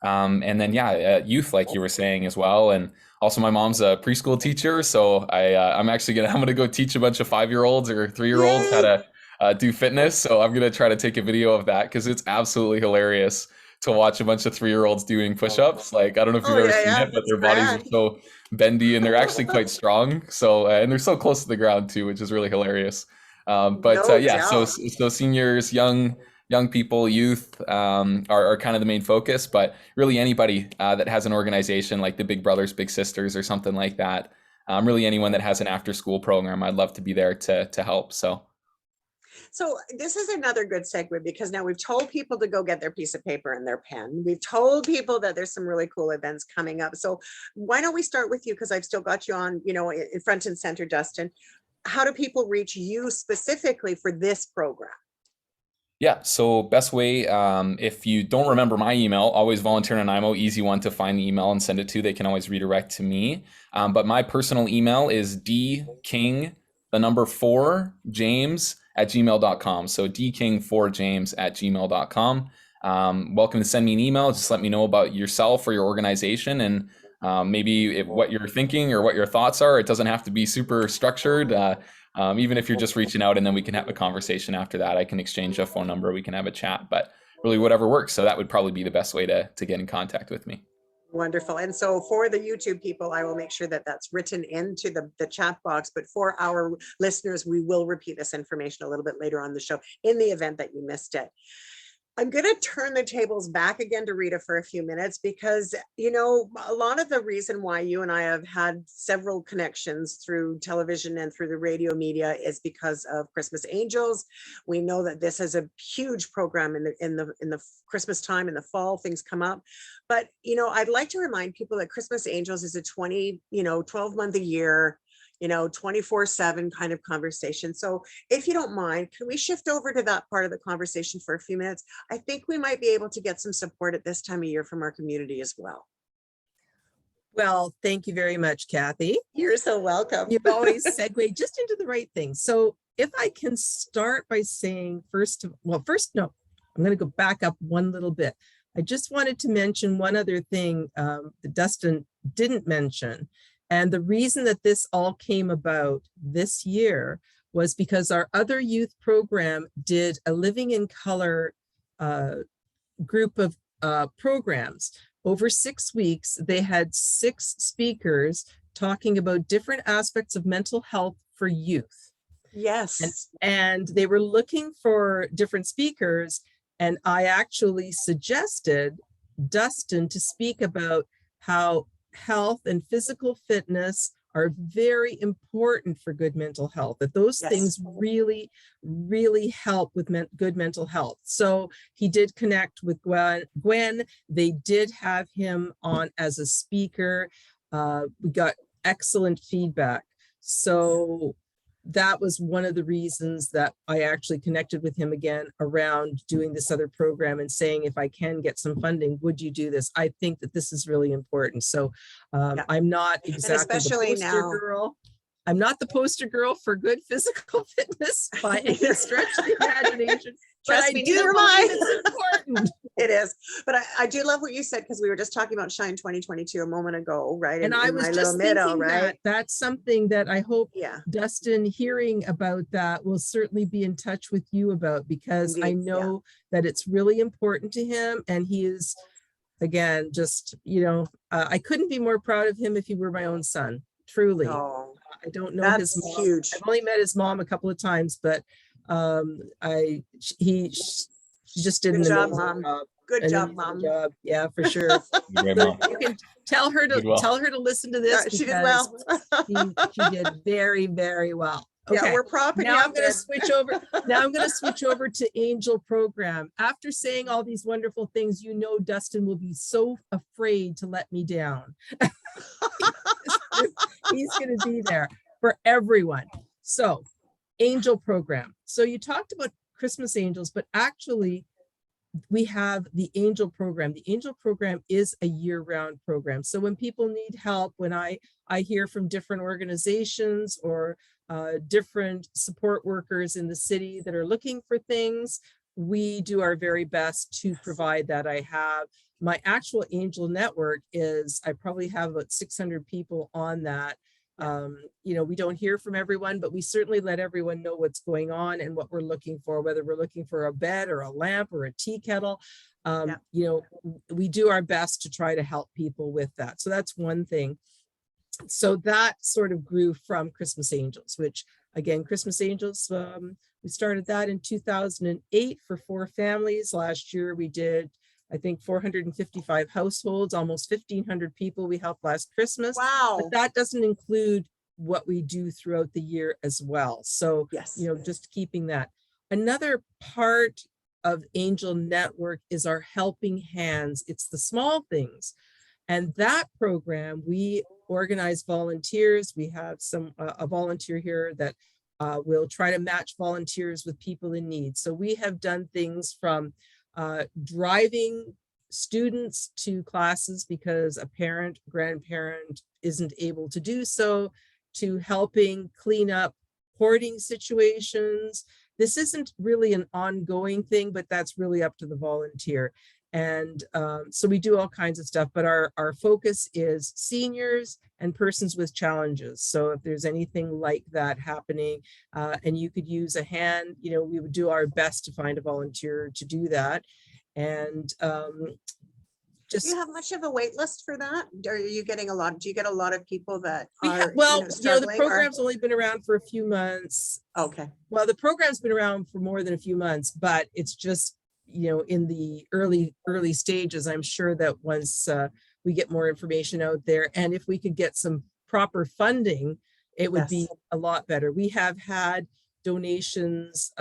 C: And then, yeah, youth, like you were saying as well. And also, my mom's a preschool teacher, so I'm gonna go teach a bunch of 5-year-olds or 3-year-olds how
A: Yay.
C: to do fitness. So I'm gonna try to take a video of that because it's absolutely hilarious to watch a bunch of 3-year-olds doing push-ups. Like, I don't know if you've
A: Oh
C: ever
A: yeah,
C: seen
A: yeah,
C: it, but
A: that's
C: their bodies are
A: grand.
C: so bendy and they're actually quite strong. So and they're so close to the ground too, which is really hilarious. But
A: No
C: yeah,
A: doubt.
C: so seniors, young people, youth are kind of the main focus, but really anybody that has an organization like the Big Brothers Big Sisters or something like that, really anyone that has an after school program, I'd love to be there to help. So
A: So this is another good segue because now we've told people to go get their piece of paper and their pen. We've told people that there's some really cool events coming up. So why don't we start with you? Because I've still got you on, you know, in front and center, Dustin. How do people reach you specifically for this program?
C: yeah, so best way, if you don't remember my email, always Volunteer Nanaimo, easy one to find the email and send it to. They can always redirect to me. But my personal email is dking, the number 4, James at gmail.com. So dking4james at gmail.com. Welcome to send me an email. Just let me know about yourself or your organization, and maybe what you're thinking or what your thoughts are. It doesn't have to be super structured. Even if you're just reaching out, and then we can have a conversation after that. I can exchange a phone number, we can have a chat, but really whatever works. So that would probably be the best way to get in contact with me.
A: Wonderful. And so for the YouTube people, I will make sure that that's written into the chat box. But for our listeners, we will repeat this information a little bit later on the show in the event that you missed it. I'm going to turn the tables back again to Rita for a few minutes because, you know, a lot of the reason why you and I have had several connections through television and through the radio media is because of Christmas Angels. We know that this is a huge program in the Christmas time, in the fall, things come up. But, you know, I'd like to remind people that Christmas Angels is a 12-month a year, 24/7 kind of conversation. So if you don't mind, can we shift over to that part of the conversation for a few minutes? I think we might be able to get some support at this time of year from our community as well.
B: Well, thank you very much, Kathy.
A: You're so welcome.
B: You've always segued just into the right thing. So if I can start by saying no, I'm going to go back up one little bit. I just wanted to mention one other thing that Dustin didn't mention. And the reason that this all came about this year was because our other youth program did a Living in Color group of programs. Over 6 weeks, they had 6 speakers talking about different aspects of mental health for youth.
A: Yes.
B: And they were looking for different speakers. And I actually suggested Dustin to speak about how health and physical fitness are very important for good mental health, that those things really, really help with good mental health. So he did connect with Gwen. They did have him on as a speaker. We got excellent feedback. So that was one of the reasons that I actually connected with him again around doing this other program and saying, if I can get some funding, would you do this? I think that this is really important. So I'm not exactly the poster girl. I'm not the poster girl for good physical fitness by any stretch of the imagination.
A: Trust me, neither am I.
B: It's important.
A: It is. But I do love what you said, because we were just talking about Shine 2022 a moment ago, right?
B: And I was just thinking that that's something that I hope Dustin, hearing about that, will certainly be in touch with you about, because I know that it's really important to him. And he is, again, just, I couldn't be more proud of him if he were my own son, truly.
A: Oh,
B: I don't know his mom. Huge. I've only met his mom a couple of times, but she just did an amazing job.
A: Good job, Mom.
B: Yeah, for sure. You can tell her to listen to this.
A: She did well.
B: she did very, very well. Okay.
A: Yeah, we're propping
B: now. I'm going to switch over. Now I'm going to switch over to Angel Program. After saying all these wonderful things, Dustin will be so afraid to let me down. He's going to be there for everyone. So, Angel Program. So you talked about Christmas Angels, but actually we have the Angel Program. The Angel Program is a year-round program. So when people need help, when I hear from different organizations or different support workers in the city that are looking for things, we do our very best to provide that. I have my actual Angel network I probably have about 600 people on that. We don't hear from everyone, but we certainly let everyone know what's going on and what we're looking for, whether we're looking for a bed or a lamp or a tea kettle. We do our best to try to help people with that. So that's one thing. So that sort of grew from Christmas Angels, which again, Christmas Angels, we started that in 2008 for 4 families. Last year we did, I think, 455 households, almost 1,500 people we helped last Christmas.
A: Wow.
B: But that doesn't include what we do throughout the year as well. So, just keeping that. Another part of Angel Network is our helping hands. It's the small things. And that program, we organize volunteers. We have a volunteer here that will try to match volunteers with people in need. So we have done things from driving students to classes because a parent, grandparent isn't able to do so, to helping clean up hoarding situations. This isn't really an ongoing thing, but that's really up to the volunteer. And so we do all kinds of stuff, but our focus is seniors and persons with challenges. So if there's anything like that happening and you could use a hand, we would do our best to find a volunteer to do that. And
A: do you have much of a wait list for that? Are you getting do you get a lot of people that
B: the program's only been around for a few months.
A: Okay.
B: Well, the program's been around for more than a few months, but it's just in the early stages. I'm sure that once we get more information out there, and if we could get some proper funding, it would be
A: Yes.
B: a lot better. We have had donations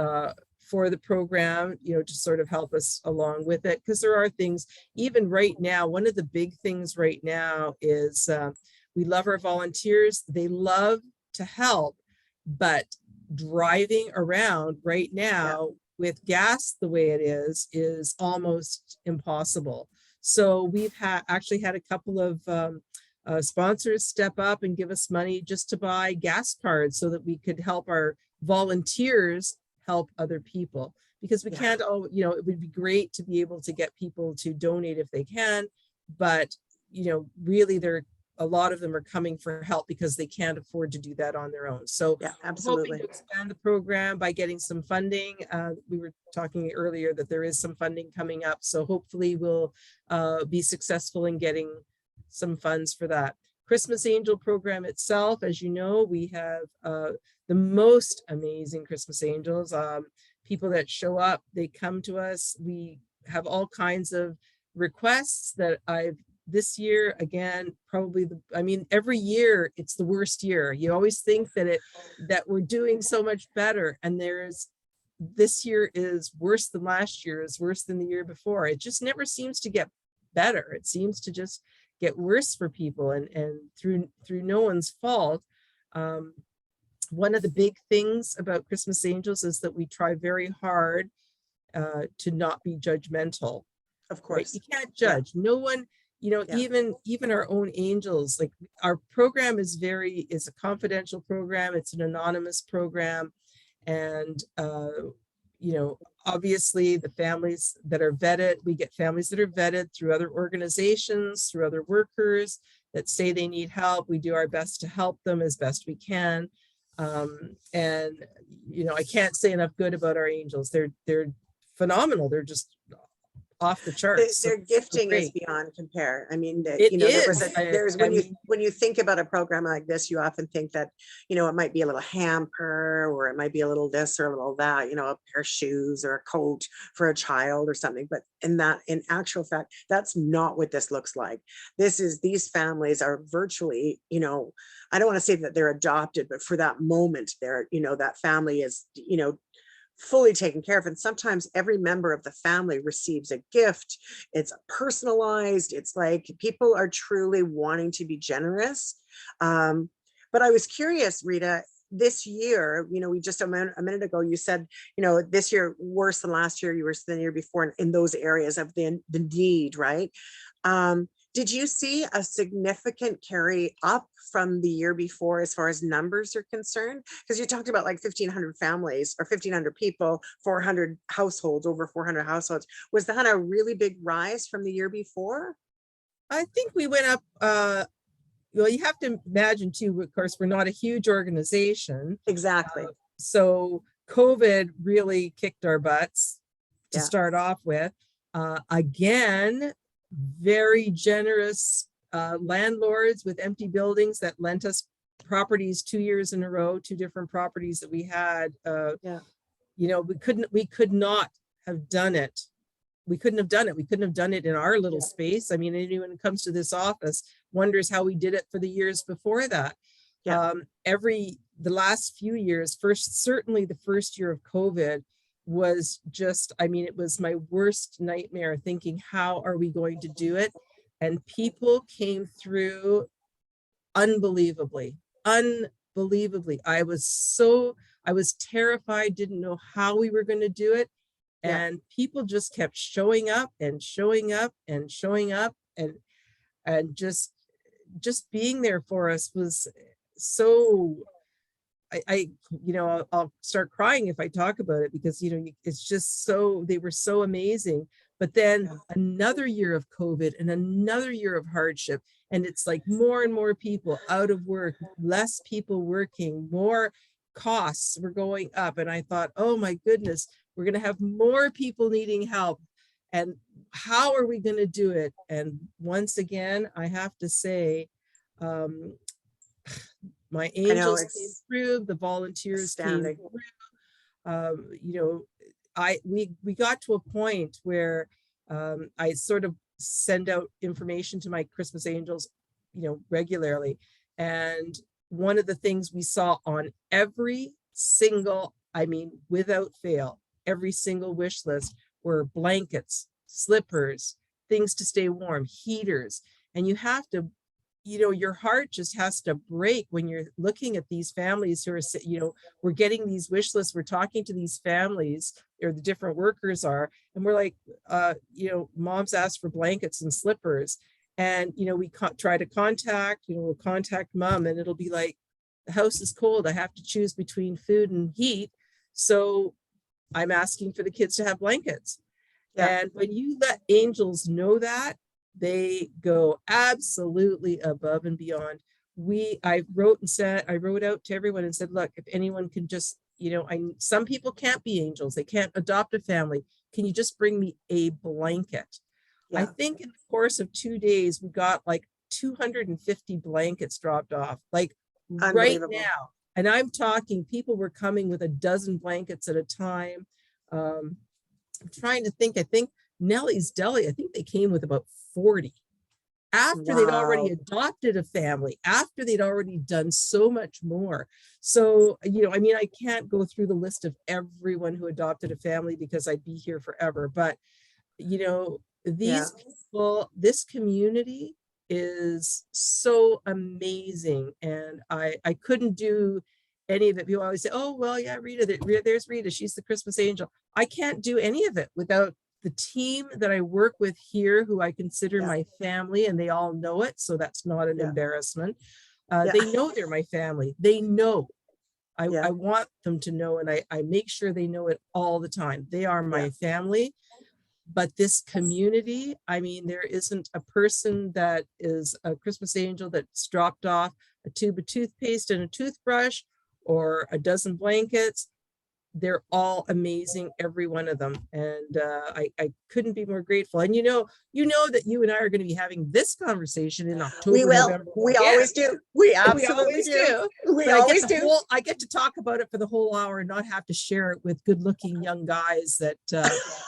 B: for the program, to sort of help us along with it, because there are things, even right now, one of the big things right now is we love our volunteers. They love to help, but driving around right now with gas the way it is almost impossible. So we've actually had a couple of sponsors step up and give us money just to buy gas cards so that we could help our volunteers help other people, because we can't all, it would be great to be able to get people to donate if they can, but really a lot of them are coming for help because they can't afford to do that on their own. So
A: Yeah,
B: I'm
A: absolutely.
B: hoping to expand the program by getting some funding. We were talking earlier that there is some funding coming up. So hopefully we'll be successful in getting some funds for that. Christmas Angel program itself, as you know, we have the most amazing Christmas Angels. People that show up, they come to us. We have all kinds of requests that this year, again, probably every year it's the worst year. You always think that we're doing so much better, and this year is worse than last year, is worse than the year before. It just never seems to get better. It seems to just get worse for people, and through no one's fault. One of the big things about Christmas Angels is that we try very hard to not be judgmental.
A: Of course.
B: Right? You can't judge. No one, even our own angels, like our program is a confidential program. It's an anonymous program. And, obviously the families that are vetted, we get families that are vetted through other organizations, through other workers that say they need help. We do our best to help them as best we can. And, I can't say enough good about our angels. They're phenomenal. They're just off the charts.
A: Their gifting is beyond compare. I mean, when you think about a program like this, you often think that, it might be a little hamper, or it might be a little this or a little that, a pair of shoes or a coat for a child or something. But in actual fact, that's not what this looks like. These families are virtually, I don't want to say that they're adopted, but for that moment, that family is, fully taken care of. And sometimes every member of the family receives a gift. It's personalized. It's like people are truly wanting to be generous. But I was curious, Rita, this year, we just a minute ago, you said, this year worse than last year, worse than the year before in those areas of the need, right? Did you see a significant carry up from the year before as far as numbers are concerned? Because you talked about like 1,500 families or 1,500 people, 400 households, over 400 households. Was that a really big rise from the year before?
B: I think we went up. Well, you have to imagine too, of course, we're not a huge organization.
A: Exactly.
B: So COVID really kicked our butts to start off with. Again, very generous landlords with empty buildings that lent us properties 2 years in a row, 2 different properties that we had. We could not have done it. We couldn't have done it. We couldn't have done it in our little space. I mean, anyone who comes to this office wonders how we did it for the years before that. The last few years, certainly the first year of COVID was just, it was my worst nightmare, thinking, how are we going to do it? And people came through unbelievably. I was terrified, didn't know how we were going to do it. And people just kept showing up and showing up and showing up, and just being there for us was so, I'll start crying if I talk about it, because, it's just they were so amazing. But then another year of COVID and another year of hardship. And it's like more and more people out of work, less people working, more costs were going up. And I thought, oh my goodness, we're going to have more people needing help. And how are we going to do it? And once again, I have to say, my angels came through, the volunteers came through. we got to a point where I sort of send out information to my Christmas angels, regularly. And one of the things we saw on every single, without fail, every single wish list were blankets, slippers, things to stay warm, heaters. And you have to, your heart just has to break when you're looking at these families who are, we're getting these wish lists, we're talking to these families, or the different workers are, and we're like, mom's asked for blankets and slippers. And, we try to contact, we'll contact mom, and it'll be like, the house is cold. I have to choose between food and heat. So I'm asking for the kids to have blankets. Yeah. And when you let angels know that, they go absolutely above and beyond. I wrote out to everyone and said, look, if anyone can just, some people can't be angels. They can't adopt a family. Can you just bring me a blanket? Yeah. I think in the course of 2 days, we got like 250 blankets dropped off, like right now. And I'm talking, people were coming with a dozen blankets at a time. I'm trying to think, I think Nellie's Deli, I think they came with about 40 after they'd already adopted a family, after they'd already done so much more. So, I can't go through the list of everyone who adopted a family because I'd be here forever. But, these people, this community is so amazing. And I couldn't do any of it. People always say, oh, well, yeah, there's Rita. She's the Christmas angel. I can't do any of it without the team that I work with here, who I consider my family, and they all know it. So that's not an embarrassment. They know they're my family. They know. I want them to know, and I make sure they know it all the time. They are my family. But this community, there isn't a person that is a Christmas angel that's dropped off a tube of toothpaste and a toothbrush or a dozen blankets. They're all amazing, every one of them. And I couldn't be more grateful. And you know that you and I are going to be having this conversation in October.
A: We will.
B: November.
A: We always do. We absolutely do. We always do.
B: I get to talk about it for the whole hour and not have to share it with good-looking young guys that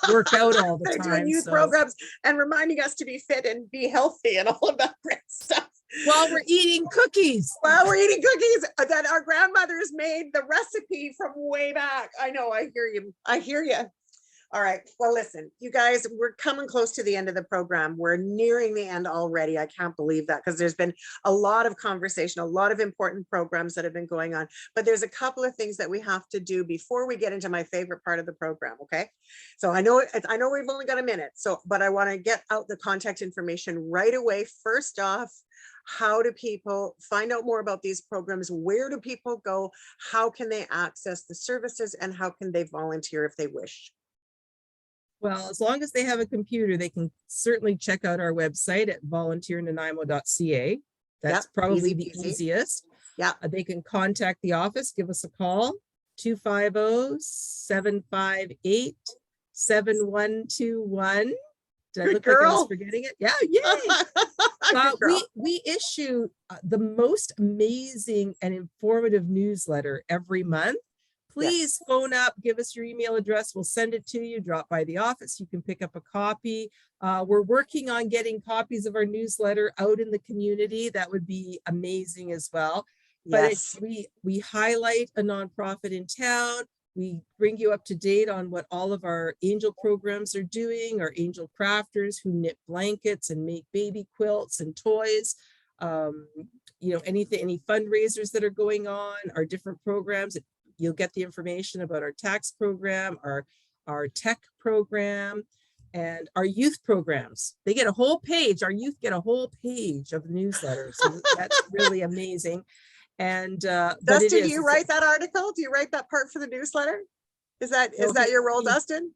B: work out all the time.
A: Doing youth programs and reminding us to be fit and be healthy and all of that great stuff.
B: While we're eating cookies.
A: While we're eating cookies that our grandmothers made the recipe from way back. I know, I hear you. I hear you. All right. Well, listen, you guys, we're coming close to the end of the program. We're nearing the end already. I can't believe that, because there's been a lot of conversation, a lot of important programs that have been going on. But there's a couple of things that we have to do before we get into my favorite part of the program. Okay. So I know we've only got a minute. But I want to get out the contact information right away. First off, how do people find out more about these programs? Where do people go? How can they access the services, and how can they volunteer if they wish?
B: Well, as long as they have a computer, they can certainly check out our website at volunteernanaimo.ca. That's probably the easiest.
A: Yeah.
B: They can contact the office, give us a call, 250-758-7121. Did I look like I was forgetting it? Yeah, yay! We issue the most amazing and informative newsletter every month. Please phone up, give us your email address. We'll send it to you. Drop by the office. You can pick up a copy. We're working on getting copies of our newsletter out in the community. That would be amazing as well. But we highlight a nonprofit in town. We bring you up to date on what all of our angel programs are doing, our angel crafters who knit blankets and make baby quilts and toys. Any fundraisers that are going on, our different programs. You'll get the information about our tax program, our tech program, and our youth programs. They get a whole page. Our youth get a whole page of the newsletter. So that's really amazing. And
A: Dustin, do you write that article? Do you write that part for the newsletter? Is that your role, Dustin?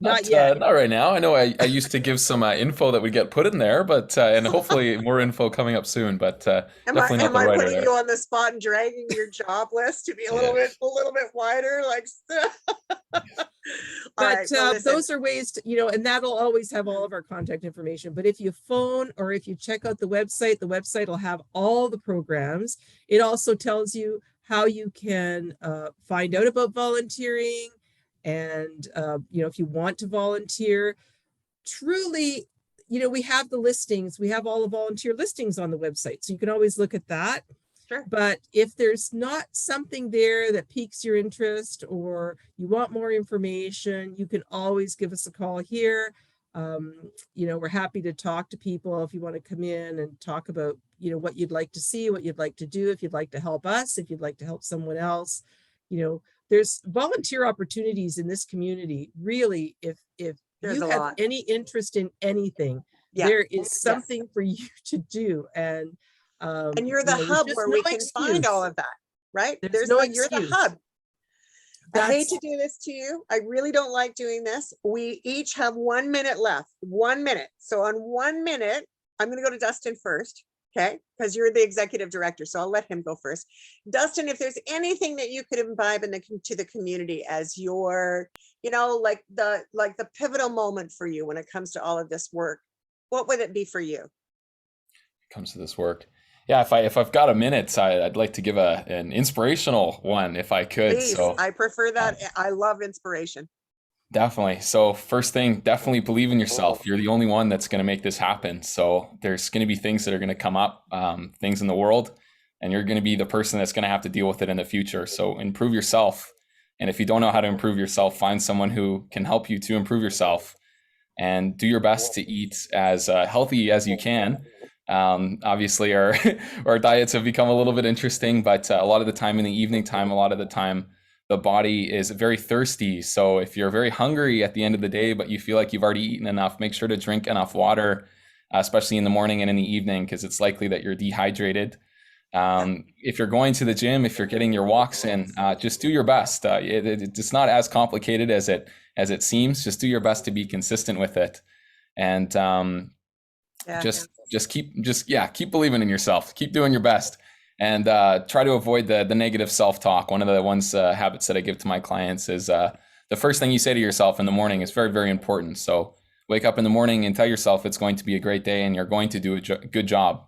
B: Not yet.
C: Not right now. I know I used to give some info that would get put in there, but and hopefully more info coming up soon. But definitely not the writer.
A: Am I putting you on the spot and dragging your job list to be a little bit wider? Like,
B: but those are ways to, and that'll always have all of our contact information. But if you phone or if you check out the website will have all the programs. It also tells you how you can find out about volunteering. And, if you want to volunteer, truly, we have the listings, we have all the volunteer listings on the website. So you can always look at that.
A: Sure.
B: But if there's not something there that piques your interest or you want more information, you can always give us a call here. We're happy to talk to people if you want to come in and talk about, what you'd like to see, what you'd like to do, if you'd like to help us, if you'd like to help someone else. There's volunteer opportunities in this community. Really, if
A: There's
B: you
A: a
B: have
A: lot.
B: any interest in anything,
A: Yeah.
B: there is something for you to do. And
A: you're the
B: there's
A: hub
B: just
A: where
B: no
A: we can find
B: excuse.
A: all of that, right?
B: You're the
A: hub. I hate
B: That's
A: to do this to you. I really don't like doing this. We each have 1 minute left. 1 minute. So on 1 minute, I'm going to go to Dustin first. Okay. Because you're the executive director. So I'll let him go first. Dustin, if there's anything that you could imbibe to the community as your, like the pivotal moment for you when it comes to all of this work, what would it be for you?
C: Comes to this work. Yeah, if I've got a minute, I'd like to give an inspirational one if I could.
A: Please,
C: So
A: I prefer that. I love inspiration.
C: definitely. So first thing, definitely believe in yourself. You're the only one that's going to make this happen. So there's going to be things that are going to come up, things in the world, and you're going to be the person that's going to have to deal with it in the future. So improve yourself. And if you don't know how to improve yourself, find someone who can help you to improve yourself, and do your best to eat as healthy as you can. Obviously, our our diets have become a little bit interesting, but a lot of the time in the evening time, a lot of the time, the body is very thirsty. So if you're very hungry at the end of the day, but you feel like you've already eaten enough, make sure to drink enough water, especially in the morning and in the evening, because it's likely that you're dehydrated. If you're going to the gym, if you're getting your walks in, just do your best. It's not as complicated as it seems. Just do your best to be consistent with it, and keep believing in yourself. Keep doing your best, and try to avoid the negative self-talk. One of the habits that I give to my clients is the first thing you say to yourself in the morning is very, very important. So wake up in the morning and tell yourself it's going to be a great day and you're going to do a good job.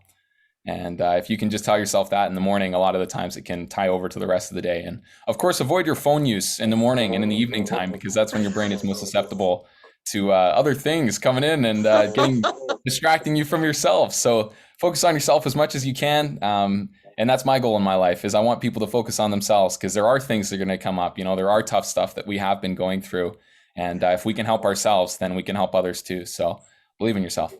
C: And if you can just tell yourself that in the morning, a lot of the times it can tie over to the rest of the day. And of course, avoid your phone use in the morning and in the evening time, because that's when your brain is most susceptible to other things coming in and distracting you from yourself. So focus on yourself as much as you can. And that's my goal in my life, is I want people to focus on themselves, because there are things that are going to come up. There are tough stuff that we have been going through. And if we can help ourselves, then we can help others too. So believe in yourself.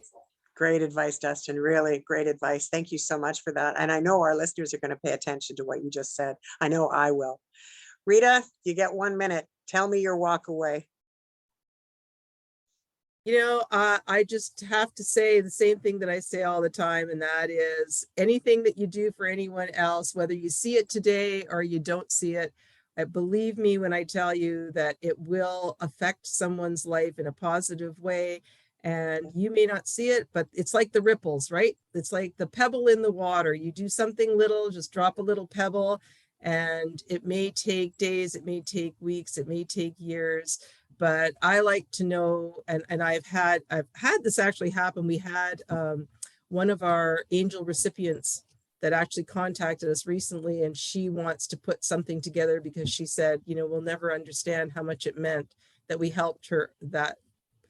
A: Great advice, Dustin. Really great advice. Thank you so much for that. And I know our listeners are going to pay attention to what you just said. I know I will. Rita, you get 1 minute. Tell me your walk away.
B: I just have to say the same thing that I say all the time, and that is anything that you do for anyone else, whether you see it today or you don't see it, believe me when I tell you that it will affect someone's life in a positive way. And you may not see it, but it's like the ripples, right? It's like the pebble in the water. You do something little, just drop a little pebble, and it may take days, it may take weeks, it may take years. But I like to know, and I've had this actually happen. We had one of our angel recipients that actually contacted us recently, and she wants to put something together because she said, we'll never understand how much it meant that we helped her that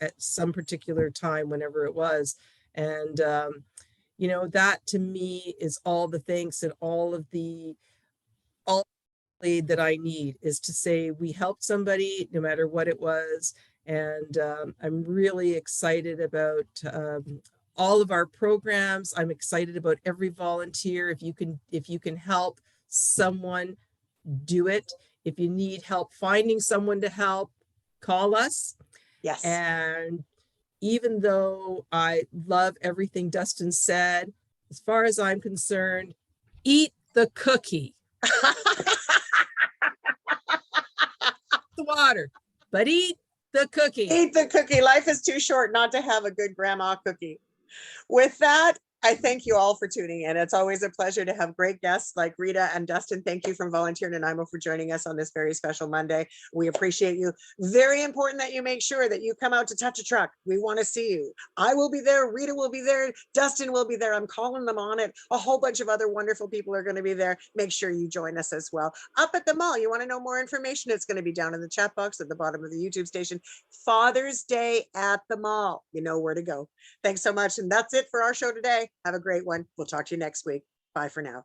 B: at some particular time, whenever it was. And, that to me is all the thanks and all that I need, is to say we helped somebody no matter what it was. And I'm really excited about all of our programs. I'm excited about every volunteer. If you can help someone, do it. If you need help finding someone to help, call us.
A: Yes.
B: And even though I love everything Dustin said, as far as I'm concerned, eat the cookie. The water, but eat the cookie.
A: Eat the cookie. Life is too short not to have a good grandma cookie. With that, I thank you all for tuning in. It's always a pleasure to have great guests like Rita and Dustin. Thank you from Volunteer Nanaimo for joining us on this very special Monday. We appreciate you. Very important that you make sure that you come out to touch a truck. We want to see you. I will be there. Rita will be there. Dustin will be there. I'm calling them on it. A whole bunch of other wonderful people are going to be there. Make sure you join us as well. Up at the mall, you want to know more information? It's going to be down in the chat box at the bottom of the YouTube station. Father's Day at the mall. You know where to go. Thanks so much. And that's it for our show today. Have a great one. We'll talk to you next week. Bye for now.